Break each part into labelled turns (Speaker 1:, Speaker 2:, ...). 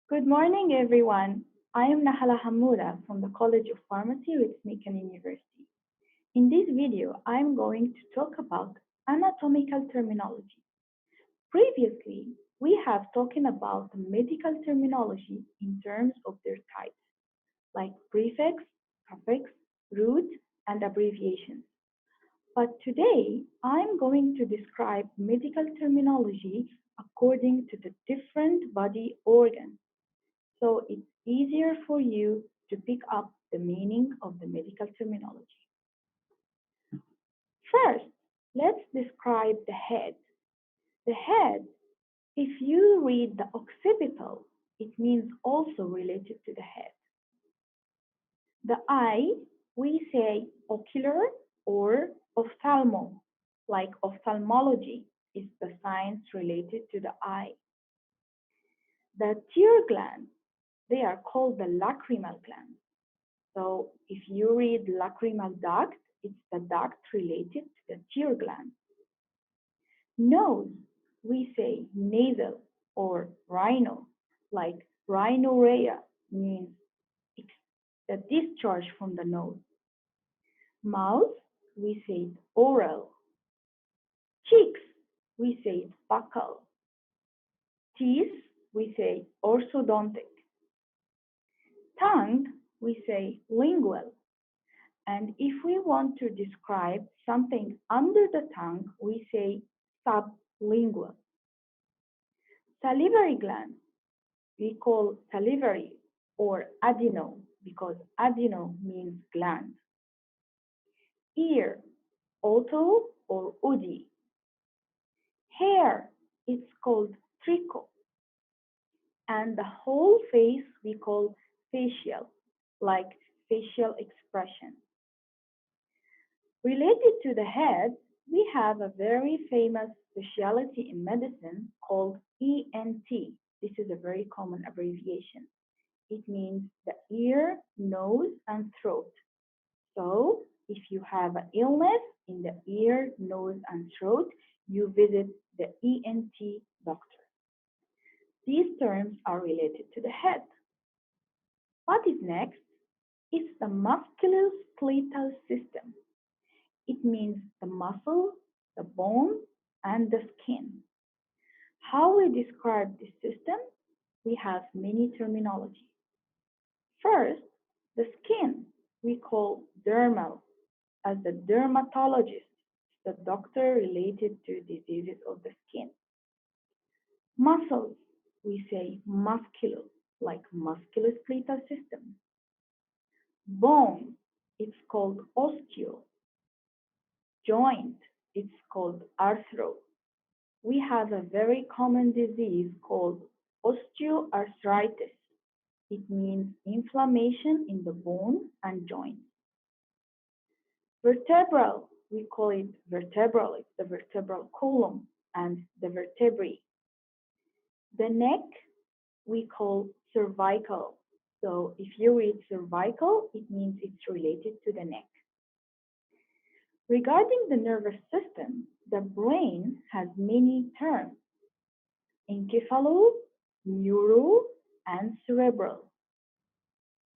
Speaker 1: Good morning, everyone. I am Nahla Hamouda from the College of Pharmacy with Macon University. In this video, I am going to talk about anatomical terminology. Previously, we have talked about medical terminology in terms of their types, like prefix, suffix, root, and abbreviations. But today, I'm going to describe medical terminology according to the different body organs, so it's easier for you to pick up the meaning of the medical terminology. First, let's describe the head. The head, if you read the occipital, it means also related to the head. The eye, we say ocular or ophthalmo, like ophthalmology is the science related to the eye. The tear glands, they are called the lacrimal glands. So if you read lacrimal duct, it's the duct related to the tear gland. Nose, we say nasal or rhino, like rhinorrhea means the discharge from the nose. Mouth, we say oral. Cheeks, we say buccal. Teeth, we say orthodontic. Tongue, we say lingual. And if we want to describe something under the tongue, we say sublingual. Salivary gland, we call salivary or adeno because adeno means gland. Ear, otto or udi. Hair, it's called tricho. And the whole face we call facial, like facial expression. Related to the head, we have a very famous specialty in medicine called ENT. This is a very common abbreviation. It means the ear, nose, and throat. So, if you have an illness in the ear, nose, and throat, you visit the ENT doctor. These terms are related to the head. What is next? It's the musculoskeletal system. It means the muscle, the bone, and the skin. How we describe this system? We have many terminology. First, the skin we call dermal, as the dermatologist, the doctor related to diseases of the skin. Muscles, we say musculo, like musculoskeletal system. Bone, it's called osteo. Joint, it's called arthro. We have a very common disease called osteoarthritis. It means inflammation in the bone and joints. Vertebral, we call it vertebral. It's the vertebral column and the vertebrae. The neck, we call cervical. So if you read cervical, it means it's related to the neck. Regarding the nervous system, the brain has many terms: encephalo, neuro, and cerebral.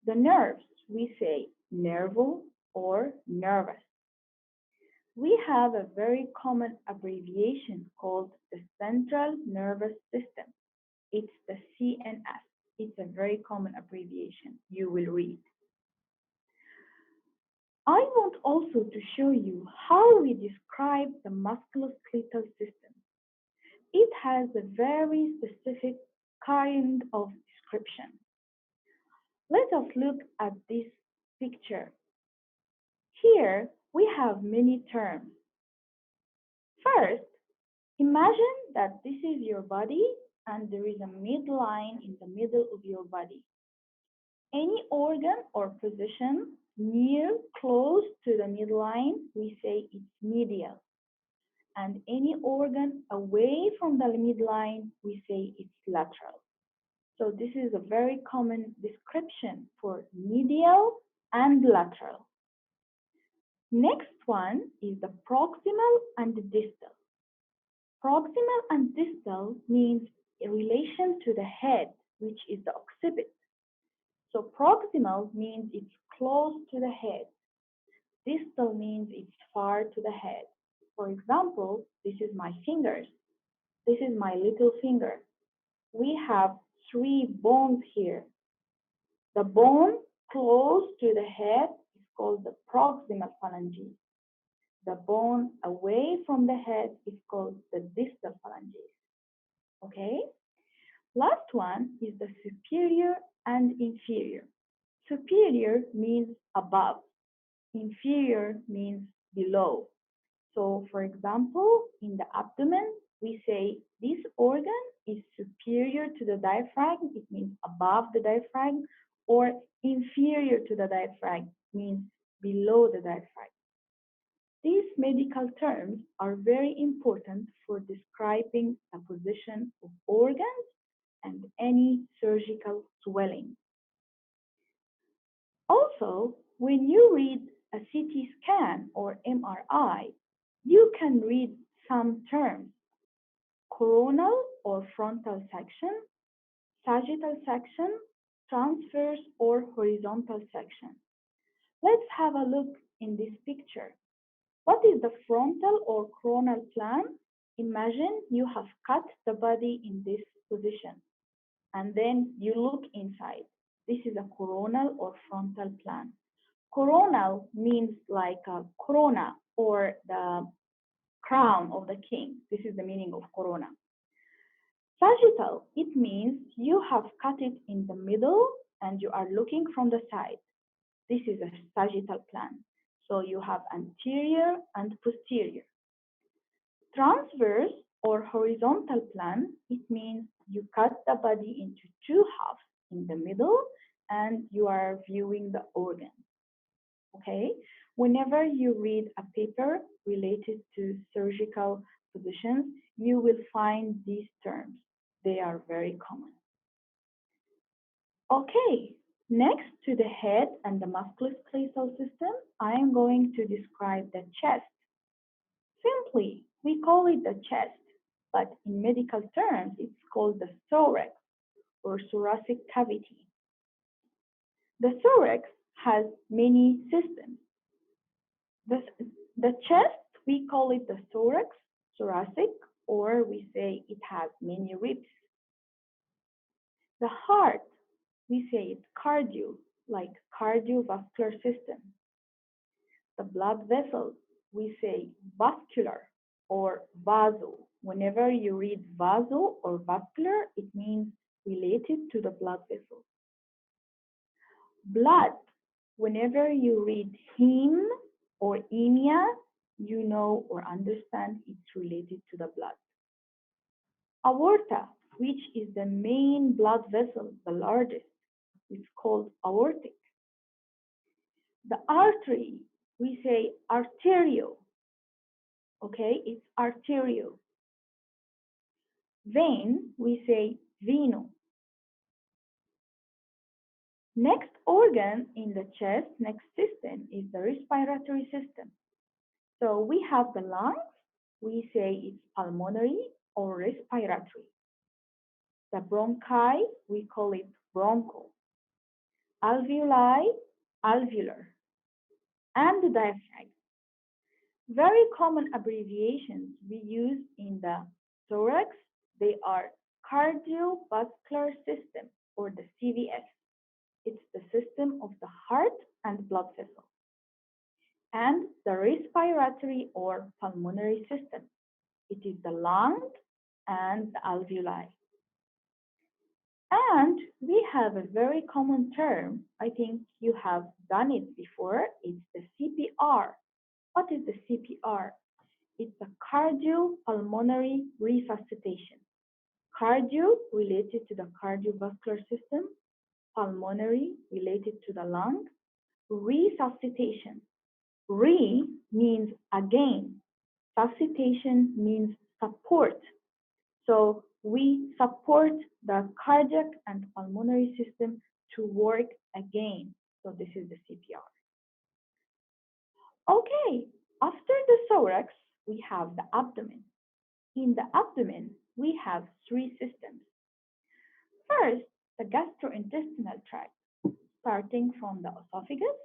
Speaker 1: The nerves, we say nervo or nervous. We have a very common abbreviation called the central nervous system. It's the CNS. It's a very common abbreviation you will read. I want also to show you how we describe the musculoskeletal system. It has a very specific kind of description. Let us look at this picture. Here we have many terms. First, imagine that this is your body and there is a midline in the middle of your body. Any organ or position near, close to the midline, we say it's medial. And any organ away from the midline, we say it's lateral. So this is a very common description for medial and lateral. Next one is the proximal and distal. Proximal and distal means in relation to the head, which is the occiput. So proximal means it's close to the head. Distal means it's far to the head. For example, this is my fingers. This is my little finger. We have 3 bones here. The bone close to the head is called the proximal phalanges. The bone away from the head is called the distal phalanges. Okay? Last one is the superior and inferior. Superior means above. Inferior means below. So, for example, in the abdomen, we say this organ is superior to the diaphragm. It means above the diaphragm, or inferior to the diaphragm means below the diaphragm. These medical terms are very important for describing the position of organs and any surgical swelling. Also, when you read a CT scan or MRI, you can read some terms: coronal or frontal section, sagittal section, transverse or horizontal section. Let's have a look in this picture. What is the frontal or coronal plan? Imagine you have cut the body in this position, and then you look inside. This is a coronal or frontal plan. Coronal means like a corona, or the crown of the king. This is the meaning of corona. Sagittal, it means you have cut it in the middle and you are looking from the side. This is a sagittal plan. So you have anterior and posterior. Transverse or horizontal plan, it means you cut the body into 2 halves in the middle and you are viewing the organ. Okay? Whenever you read a paper related to surgical positions, you will find these terms. They are very common. Okay, next to the head and the musculoskeletal system, I am going to describe the chest. Simply, we call it the chest, but in medical terms, it's called the thorax or thoracic cavity. The thorax has many systems. The chest, we call it the thorax, thoracic, or we say it has many ribs. The heart, we say it's cardio, like cardiovascular system. The blood vessels, we say vascular or vaso. Whenever you read vaso or vascular, it means related to the blood vessels. Blood, whenever you read heme or emia, you know or understand it's related to the blood. Aorta, which is the main blood vessel, the largest, is called aortic. The artery, we say arterial. Okay, it's arterial. Vein, we say veno. Next organ in the chest, next system, is the respiratory system. So we have the lungs, we say it's pulmonary or respiratory. The bronchi, we call it broncho. Alveoli, alveolar. And the diaphragm. Very common abbreviations we use in the thorax, they are cardiovascular system, or the CVS. It's the system of the heart and blood vessels. And the respiratory or pulmonary system. It is the lung and the alveoli. And we have a very common term, I think you have done it before, it's the CPR. What is the CPR? It's a cardiopulmonary resuscitation. Cardio related to the cardiovascular system, pulmonary related to the lung, resuscitation. Re means again, suscitation means support. So we support the cardiac and pulmonary system to work again. So this is the CPR. Okay, after the thorax, we have the abdomen. In the abdomen, we have 3 systems. First, the gastrointestinal tract, starting from the esophagus.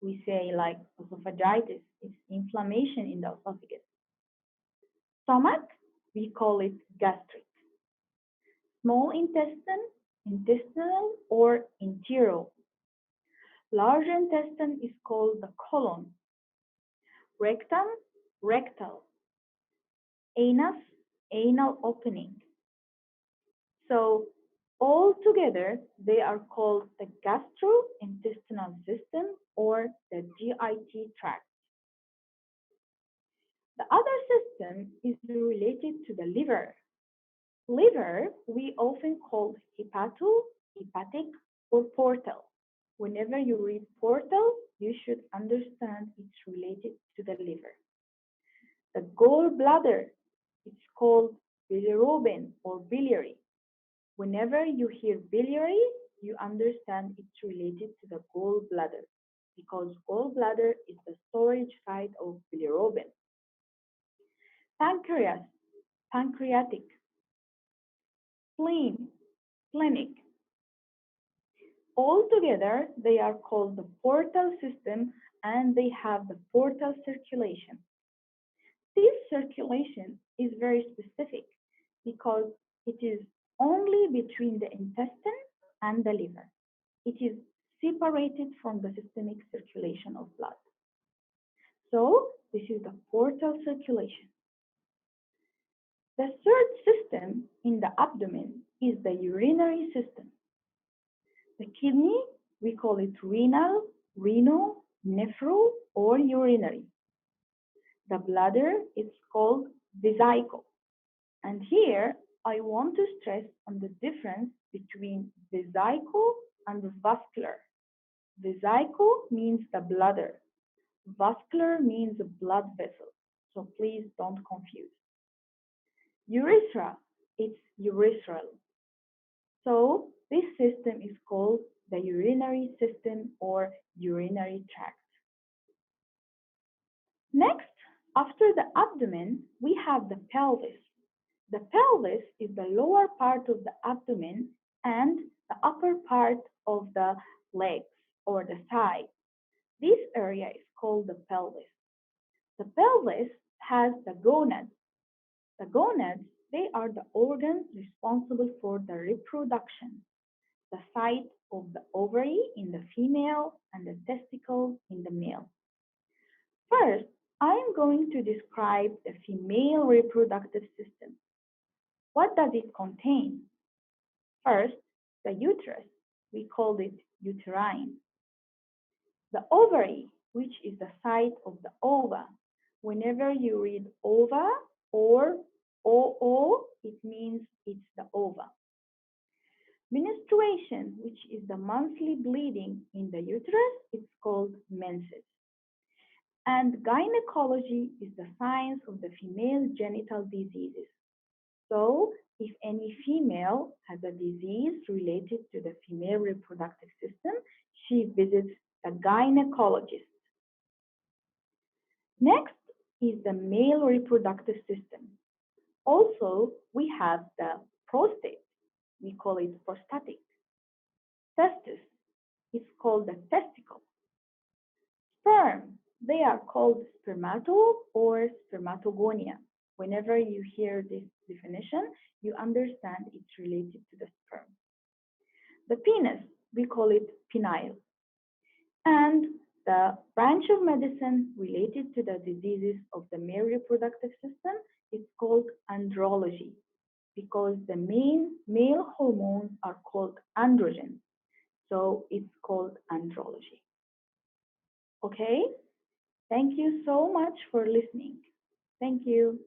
Speaker 1: We say like esophagitis, it's inflammation in the esophagus. Stomach, we call it gastric. Small intestine, intestinal or enteral. Large intestine is called the colon. Rectum, rectal. Anus, anal opening. So all together, they are called the gastrointestinal system or the GIT tract. The other system is related to the liver. Liver, we often call hepatic, or portal. Whenever you read portal, you should understand it's related to the liver. The gallbladder, it's called bilirubin or biliary. Whenever you hear biliary, you understand it's related to the gallbladder because gallbladder is the storage site of bilirubin. Pancreas, pancreatic. Spleen, splenic. All together, they are called the portal system and they have the portal circulation. This circulation is very specific because it is only between the intestine and the liver. It is separated from the systemic circulation of blood. So this is the portal circulation. The third system in the abdomen is the urinary system. The kidney, we call it renal, nephro, or urinary. The bladder is called vesicle. And here I want to stress on the difference between vesicle and vascular. Vesicle means the bladder. Vascular means the blood vessel. So please don't confuse. Urethra, it's urethral. So this system is called the urinary system or urinary tract. Next, after the abdomen, we have the pelvis. The pelvis is the lower part of the abdomen and the upper part of the legs or the thigh. This area is called the pelvis. The pelvis has the gonads. The gonads, they are the organs responsible for the reproduction, the site of the ovary in the female and the testicle in the male. First, I am going to describe the female reproductive system. What does it contain? First, the uterus, we call it uterine. The ovary, which is the site of the ova. Whenever you read ova or oo, it means it's the ova. Menstruation, which is the monthly bleeding in the uterus, it's called menses. And gynecology is the science of the female genital diseases. So, if any female has a disease related to the female reproductive system, she visits a gynecologist. Next is the male reproductive system. Also, we have the prostate. We call it prostatic. Testis is called the testicle. Sperm, they are called spermato or spermatogonia. Whenever you hear this definition, you understand it's related to the sperm. The penis, we call it penile. And the branch of medicine related to the diseases of the male reproductive system is called andrology because the main male hormones are called androgens. So it's called andrology. Okay? Thank you so much for listening. Thank you.